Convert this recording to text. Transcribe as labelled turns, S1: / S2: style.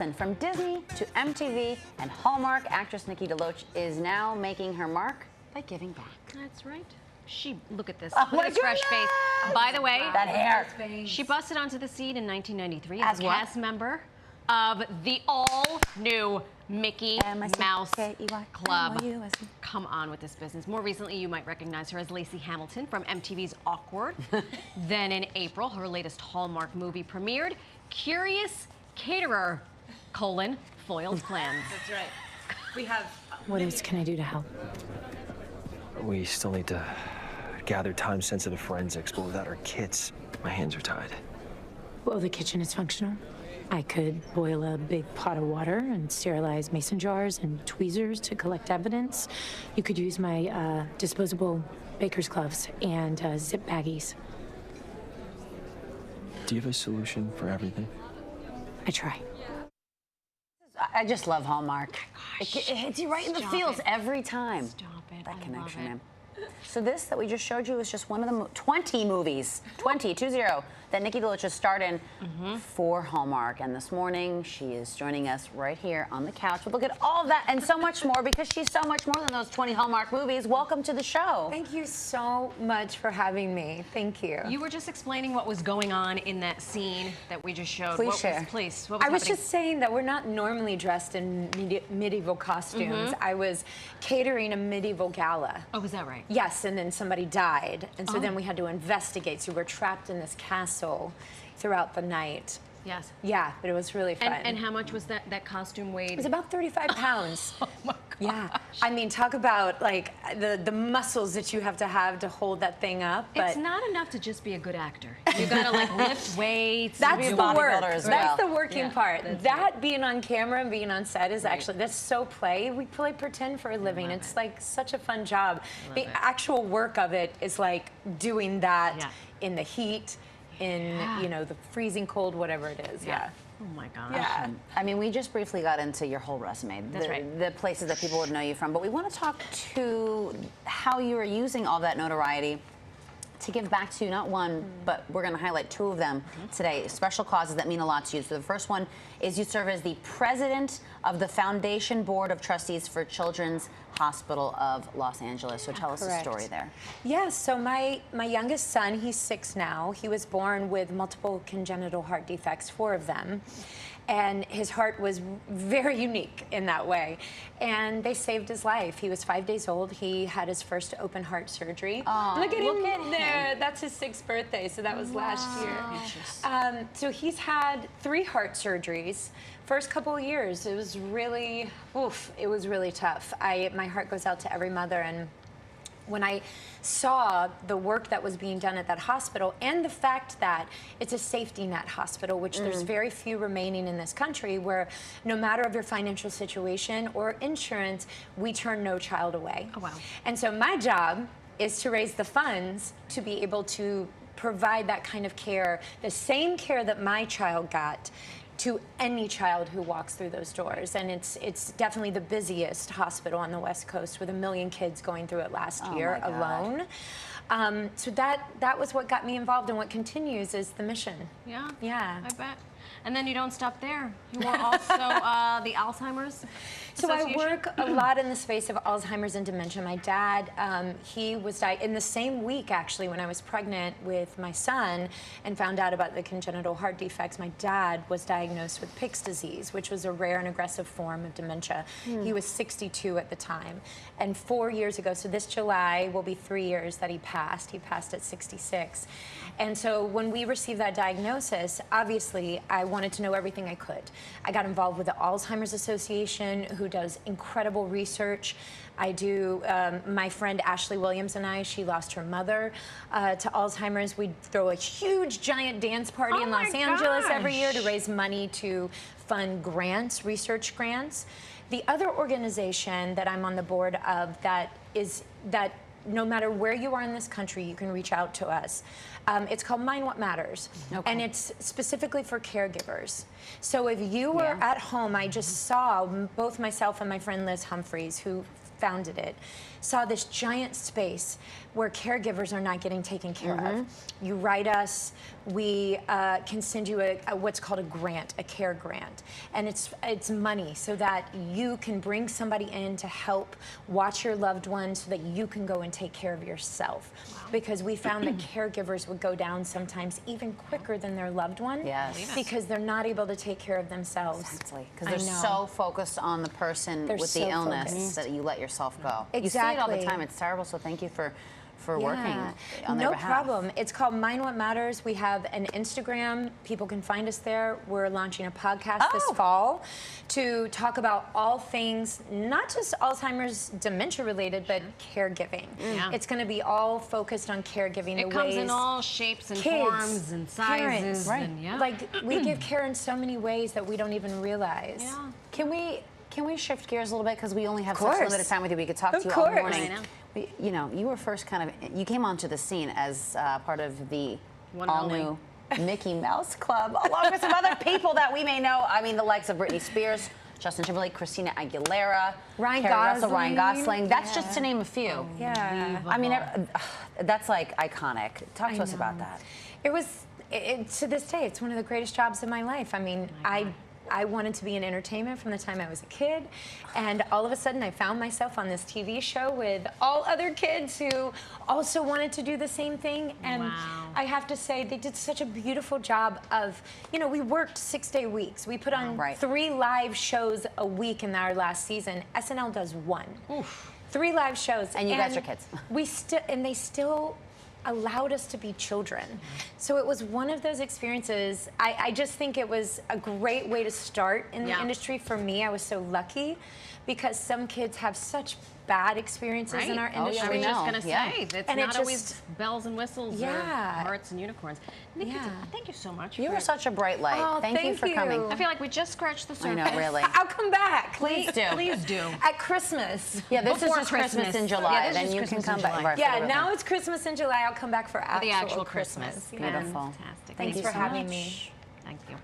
S1: And from Disney to MTV and Hallmark, actress Nikki DeLoach is now making her mark by giving back.
S2: That's right. Look at this.
S1: Oh,
S2: Look at this fresh face. By the way,
S1: that hair.
S2: She busted onto the scene in 1993
S1: as
S2: a
S1: what?
S2: cast member of the all-new Mickey Mouse Club. Come on with this business. More recently, you might recognize her as Lacey Hamilton from MTV's Awkward. Then in April, her latest Hallmark movie premiered, Curious Caterer, foiled plans.
S3: That's right. We have...
S4: What else can I do to help?
S5: We still need to gather time-sensitive forensics, but without our kits, my hands are tied.
S4: Well, the kitchen is functional. I could boil a big pot of water and sterilize mason jars and tweezers to collect evidence. You could use my disposable baker's gloves and zip baggies.
S5: Do you have a solution for everything?
S4: I try.
S1: I just love Hallmark. It hits you right in the feels every time.
S2: Stop it.
S1: That
S2: I
S1: connection.
S2: love it.
S1: So this that we just showed you is just one of the 20 movies, 20, that Nikki DeLoach has starred in for Hallmark. And this morning, she is joining us right here on the couch. We'll look at all of that and so much more because she's so much more than those 20 Hallmark movies. Welcome to the show.
S6: Thank you so much for having me. Thank you.
S2: You were just explaining what was going on in that scene that we just showed.
S1: Please share.
S2: What was
S6: I was
S2: happening?
S6: just saying that we're not normally dressed in medieval costumes. I was catering a medieval gala.
S2: Oh, was that right?
S6: Yes, and then somebody died. And so then we had to investigate. So we're trapped in this castle throughout the night.
S2: Yes.
S6: Yeah, but it was really fun.
S2: And how much was that costume weighed?
S6: It was about 35 pounds.
S2: Oh my gosh.
S6: Yeah. I mean, talk about like the muscles that you have to hold that thing up. But
S2: It's not enough to just be a good actor. You gotta like lift weights.
S6: that's
S1: be a
S6: the work.
S1: bodybuilder as
S6: That's
S1: well.
S6: the working
S2: Yeah,
S6: part.
S2: that's
S6: That being on camera and being on set is actually, that's so play. We play pretend for a living.
S2: love
S6: It's
S2: it.
S6: like such a fun job. The
S2: it.
S6: actual work of it is like doing that
S2: Yeah.
S6: in the heat, in you know, the freezing cold, whatever it is. Yeah.
S2: Oh my gosh.
S6: Yeah.
S1: I mean, we just briefly got into your whole resume,
S2: That's right.
S1: the places that people would know you from, but we want to talk to how you are using all that notoriety to give back to not one, but we're going to highlight two of them today, special causes that mean a lot to you. So the first one is you serve as the president of the Foundation Board of Trustees for Children's Hospital of Los Angeles. So tell us the
S6: Correct.
S1: story there.
S6: Yeah, so my youngest son, he's 6 now. He was born with multiple congenital heart defects, 4 of them. And his heart was very unique in that way. And they saved his life. He was 5 days old. He had his first open heart surgery.
S1: Oh,
S6: look at
S1: look
S6: him
S1: at
S6: there. That's his 6th birthday, so that was last year. So he's had 3 heart surgeries. First couple of years, it was really, it was really tough. My heart goes out to every mother, and when I saw the work that was being done at that hospital and the fact that it's a safety net hospital, which there's very few remaining in this country, where no matter of your financial situation or insurance, we turn no child away.
S2: Oh, wow.
S6: And so my job is to raise the funds to be able to provide that kind of care, the same care that my child got, to any child who walks through those doors. And it's definitely the busiest hospital on the West Coast, with 1 million kids going through it last year alone. So that was what got me involved, and what continues is the mission.
S2: Yeah.
S6: Yeah.
S2: I bet. And then you don't stop there. You are also the Alzheimer's
S6: So I
S2: Association?
S6: work a lot in the space of Alzheimer's and dementia. My dad, he was died in the same week, actually, when I was pregnant with my son and found out about the congenital heart defects. My dad was diagnosed with Pick's disease, which was a rare and aggressive form of dementia. He was 62 at the time. And 4 years ago, so this July will be 3 years that he passed. He passed at 66. And so when we received that diagnosis, obviously, I wanted to know everything I could. I got involved with the Alzheimer's Association, who does incredible research. I do, my friend Ashley Williams and I, she lost her mother to Alzheimer's. We throw a huge, giant dance party in Los Angeles every year to raise money to fund grants, research grants. The other organization that I'm on the board of that no matter where you are in this country, you can reach out to us. It's called Mind What Matters, and it's specifically for caregivers. So if you were at home, I just saw, both myself and my friend Liz Humphreys, who founded it, saw this giant space, where caregivers are not getting taken care of. You write us, we can send you a what's called a grant, a care grant, and it's money so that you can bring somebody in to help watch your loved one so that you can go and take care of yourself. Because we found that caregivers would go down sometimes even quicker than their loved one.
S1: Yes.
S6: Because they're not able to take care of themselves.
S1: Exactly. Because they're so focused on the person with the illness that you let yourself go.
S6: Exactly.
S1: You see it all the time. It's terrible. So thank you for working on their behalf.
S6: No problem. It's called Mind What Matters. We have an Instagram. People can find us there. We're launching a podcast this fall to talk about all things, not just Alzheimer's, dementia related, but caregiving. It's going to be all focused on caregiving.
S2: It comes in all shapes and forms and sizes.
S6: Parents, like we give care in so many ways that we don't even realize.
S1: Can we shift gears a little bit, because we only have such limited time with you? We could talk to you all morning. You know, you were first you came onto the scene as part of the all-new Mickey Mouse Club, along with some other people that we may know. I mean, the likes of Britney Spears, Justin Timberlake, Christina Aguilera,
S6: Ryan
S1: Gosling. That's just to name a few. I mean, that's like iconic. Talk to us about that.
S6: It was, to this day, it's one of the greatest jobs of my life. I mean, I wanted to be in entertainment from the time I was a kid, and all of a sudden I found myself on this TV show with all other kids who also wanted to do the same thing, and I have to say they did such a beautiful job of, you know, we worked 6-day weeks. We put on 3 live shows a week in our last season. SNL does 1. 3 live shows.
S1: And you guys are kids.
S6: They still allowed us to be children. So it was one of those experiences. I just think it was a great way to start in the industry for me. I was so lucky because some kids have such bad experiences in our industry.
S2: I was just going to say, it's
S6: and
S2: not always bells and whistles or hearts and unicorns. Nikki, thank you so much.
S1: You were such a bright light.
S6: Oh,
S1: thank you for coming.
S2: I feel like we just scratched the surface.
S1: I know, really.
S6: I'll come back.
S1: Please do.
S2: Please do.
S6: At Christmas.
S1: Yeah, this
S2: Before
S1: is just Christmas in July. Then you can come back.
S6: Yeah, now it's Christmas in July. I'll come back for
S2: the actual Christmas.
S1: Beautiful.
S2: Fantastic.
S6: Thanks for having me.
S2: Thank you.